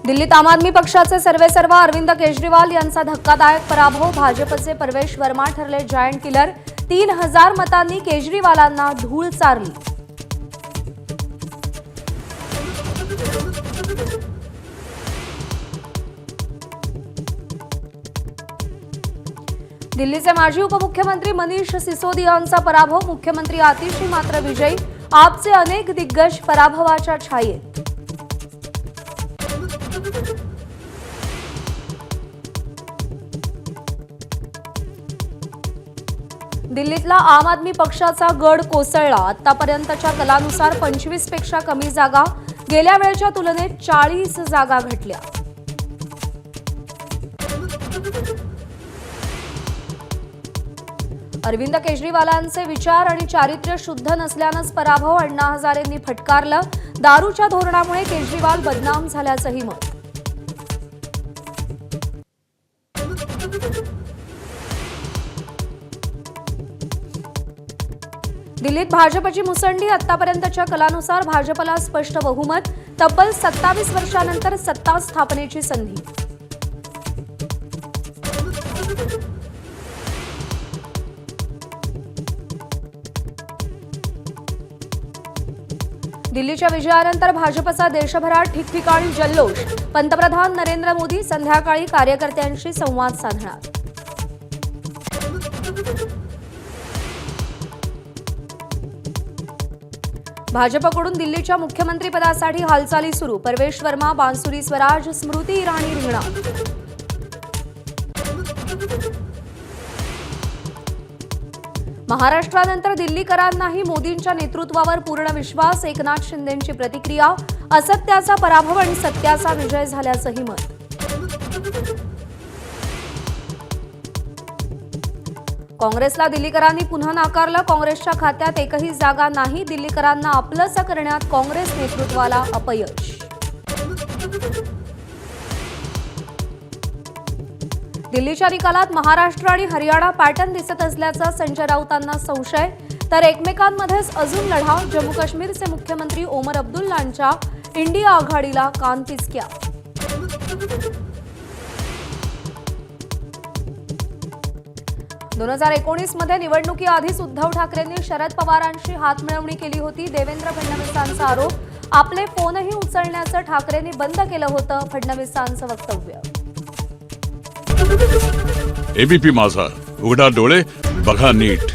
दिल्लीत आम आदमी पक्षाचे सर्वेसर्वा अरविंद केजरीवाल यांचा धक्कादायक पराभव। भाजपचे परवेश वर्मा ठरले जायंट किलर। 3000 मतांनी केजरीवालांना धूळ चारली। दिल्लीचे माजी उपमुख्यमंत्री मनीष सिसोदियांचा पराभव। मुख्यमंत्री आतिशी मात्र विजयी। आपचे अनेक दिग्गज पराभवाच्या छायेत। दिल्लीतला आम आदमी पक्षाचा गड कोसळला। आतापर्यंतच्या कलानुसार 25 पेक्षा कमी जागा, गेल्या वेळेच्या तुलनेत 40 जागा घटल्या। अरविंद केजरीवालांचे विचार आणि चारित्र्य शुद्ध नसल्यानंच पराभव। अण्णा हजारेंनी फटकारलं। दारूच्या धोरणामुळे केजरीवाल बदनाम झाल्याचंही मत। दिल्लीत भाजपची मुसंडी। आतापर्यंतच्या कलानुसार भाजपला स्पष्ट बहुमत। तब्बल 27 वर्षांनंतर सत्ता स्थापनेची संधी। दिल्लीच्या विजयानंतर भाजपचा देशभरात ठिकठिकाणी जल्लोष। पंतप्रधान नरेंद्र मोदी संध्याकाळी कार्यकर्त्यांशी संवाद साधणार। भाजपकडून दिल्लीच्या मुख्यमंत्रीपदासाठी हालचाली सुरू। परवेश वर्मा, बांसुरी स्वराज, स्मृती इराणी रिंगणात। महाराष्ट्रानंतर दिल्लीकरांनाही मोदींच्या नेतृत्वावर पूर्ण विश्वास। एकनाथ शिंदेंची प्रतिक्रिया। असत्याचा पराभव आणि सत्याचा विजय झाल्याचंही मत। काँग्रेसला दिल्लीकरांनी पुन्हा नाकारलं। काँग्रेसच्या खात्यात एकही जागा नाही। दिल्लीकरांना आपलंसं करण्यात काँग्रेस नेतृत्वाला अपयश। दिल्लीच्या निकालात महाराष्ट्र आणि हरियाणा पॅटर्न दिसत असल्याचा संजय राऊतांना संशय। तर एकमेकांमध्येच अजून लढा। जम्मू काश्मीरचे मुख्यमंत्री ओमर अब्दुल्लांच्या इंडिया आघाडीला कानपिचक्या। दोन 2019 मध्ये निवडणुकीआधीच उद्धव ठाकरेंनी शरद पवारांशी हातमिळवणी केली होती। देवेंद्र फडणवीसांचा आरोप। आपले फोनही उचलण्याचं ठाकरेंनी बंद केलं होतं। फडणवीसांचं वक्तव्य। एबीपी माझा, उघडा डोळे बघा नीट।